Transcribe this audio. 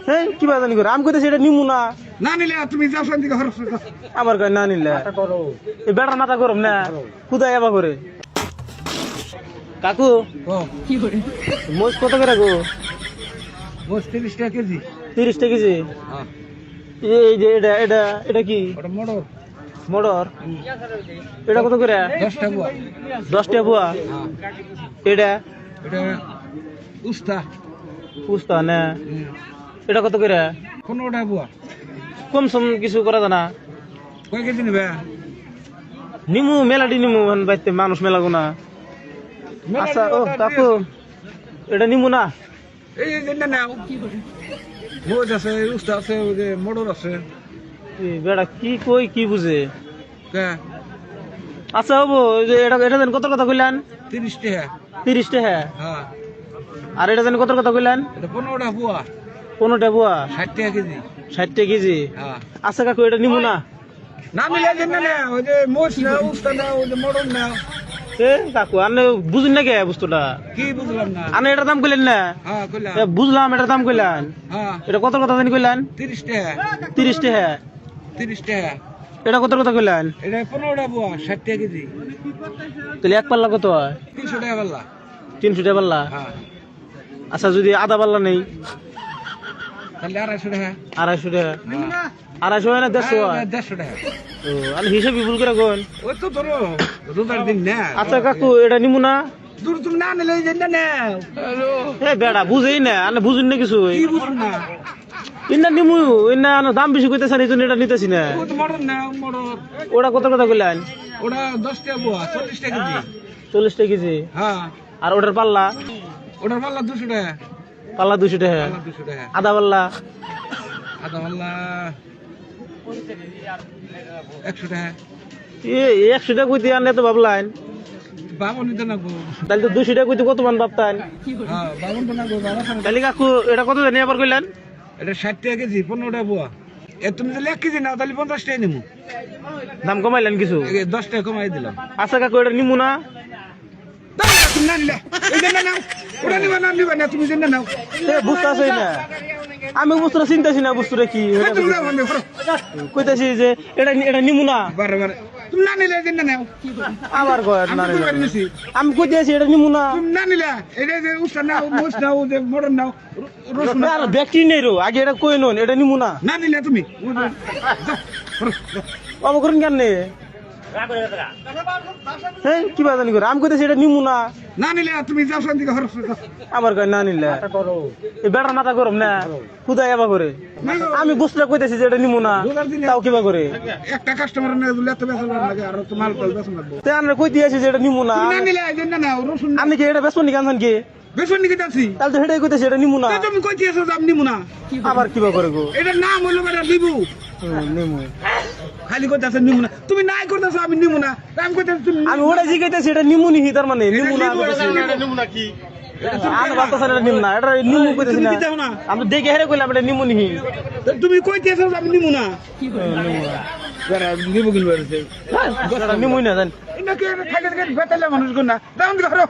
হ্যাঁ কি বাজানি করে আমি কইতেছি এটা নিমু না না নিলে তুমি যাও শান্তি ঘর আবার কয় না নিলে এই বেটার মাথা গরম না খুদা এবা করে কাকু মোষ কত করে গো মোষ 30 টাকা কেজি 30 টাকা কেজি হ্যাঁ এই যে এটা এটা এটা কি ওটা মোটর মোটর এটা কত করে 10 টাকা বুয়া 10 টাকা বুয়া হ্যাঁ এটা এটা উস্তা পুস্তা না এটা কত করে 15 টাকা বুয়া কম সম কিছু করা জানা কয় কেজি নিবে নিমু মেলাটি নিমু বাইতে মানুষ মেলাগো না আচ্ছা ও কাকু এটা নিমু না এই যে না নাও মোষ আছে উস্তা আছে ওই যে মোটর আছে এই বেটা কি কই কি বুঝে কে আচ্ছা হবো ওই যে এটা এটা দেন কত কথা কইলেন 30 টাকা 30 টাকা হ্যাঁ আর এটা দেন কত কথা কইলেন এটা 15 টাকা বুয়া 15 টাকা বুয়া 60 টাকা কেজি 60 টাকা কেজি হ্যাঁ আচ্ছা কাকু এটা নিমু না না মিলে যে না ওই যে মোষ না উস্তা না ওই যে মোটর না এ কাকু আপনি বুঝুন না কে বস্তুটা কি বুঝলাম না আপনি এটার দাম কইলেন না হ্যাঁ কইলা এ বুঝলাম এটার দাম কইলেন হ্যাঁ এটা কত কথা জানি কইলেন 30 টাকা 30 টাকা 30 টাকা এটা কত কথা কইলেন এটা 15 টাকা বুয়া 60 টাকা কেজি তাহলে এক পাল্লা কত হয় 300 টাকা পাল্লা 300 টাকা পাল্লা হ্যাঁ আচ্ছা যদি আধা পাল্লা নেই তাহলে 250 টাকা 250 টাকা হ্যাঁ 250 হয় না 150 হয় 150 টাকা ও আমি হিসাবই ভুল করে কোন ওই তো ধরো রোজার দিন না আচ্ছা কাকু এটা নিমু না দূর তুমি না নিলে যে না হ্যালো এ বেড়া বুঝেই না আপনি বুঝুন না কিছু কি বুঝুন না ইন্না নিমু ইন্না দাম বেশি কইতেছেন এই জন্য এটা নিতেছি না ও তো মোটর না মোটর ওটা কত কথা কইলেন ওটা 10 টাকা বুয়া 40 টাকা কেজি 40 টাকা কেজি হ্যাঁ আর ওটার পাল্লা ওটার পাল্লা 200 টাকা পাল্লা 200 টাকা পাল্লা 200 টাকা আধা পাল্লা আদা পাল্লা 100 টাকা এ 100 টাকা কইতে আনলে তো ভাবলাইন বাবন নিতে না গো তাহলে তো 200 টাকা কইতে কত মান ভাবতান হ্যাঁ বাবন তো না গো বাবা খান তাহলে কাকু এটা কত জানি আবার কইলেন এটা 60 টাকা কেজি 15 টাকা বুয়া এ তুমি যদি 1 কেজি নাও তাহলে 50 টাকা নিমু দাম কমাইলেন কিছু 10 টাকা কমাই দিলাম আচ্ছা কাকু এটা নিমু না তুমি না নিলে এই যে না নাও ওটা নিবা না তুমি যে না নাও এ বুঝতে আসেই না আমি বুঝতে চিন্তাছি না বুঝতে কি তুমি না বন্ধ করো কইতাছি যে এটা এটা নিমু না বারে বারে তুমি না নিলে যে না নাও আবার কয় না আমি তো নিছি আমি কইতাছি এটা নিমু না তুমি না নিলে এটা যে উস্তা নাও মোষ নাও যে মরণ নাও রসুন আর ব্যক্তি নেই রো আগে এটা কই নন এটা নিমু না না নিলে তুমি বাবা করেন কেন নে হ্যাঁ কি বাজানি করে আমি কইতাছি এটা নিমু না না নিলে তুমি যাও শান্তি ঘর আবার কয় না নিলে এই বেটার মাথা গরম না খুদা এবা করে আমি বুঝতে কইতাছি যে এটা নিমু না তাও কিবা করে একটা কাস্টমার না দিলে এত বেসন লাগে আর তো মাল পাল বেসন লাগবে তে আমরা কই দিয়েছি যে এটা নিমু না না নিলে এই যে না নাও রসুন আমি কি এটা বেসন নি কানছেন কি বেসন নিকে যাচ্ছি তাহলে তো সেটাই কইতাছি এটা নিমু না তুমি কই দিয়েছো যে আমি নিমু না আবার কিবা করে গো এটা নাম হলো বেটা লিবু নিমু খালি কইতাছ নিমু না তুমি নাই কইতাছ আমি নিমু না আমি কইতাছ তুমি আমি ওটা জিগাইতেছি এটা নিমু নি তার মানে নিমু না নিমু না কি আমি বাতাসের এটা নিমু না এটা নিমু কইতেছি তুমি না দিতেও না আমি দেখে হেরে কইলাম এটা নিমু নি তুমি কই দিয়েছো যে আমি নিমু না বেটা লিবু কিনবে নিমুই না জান এটা কে খাইতে খাইতে বেতালে মানুষ গুণ না দাম ধরো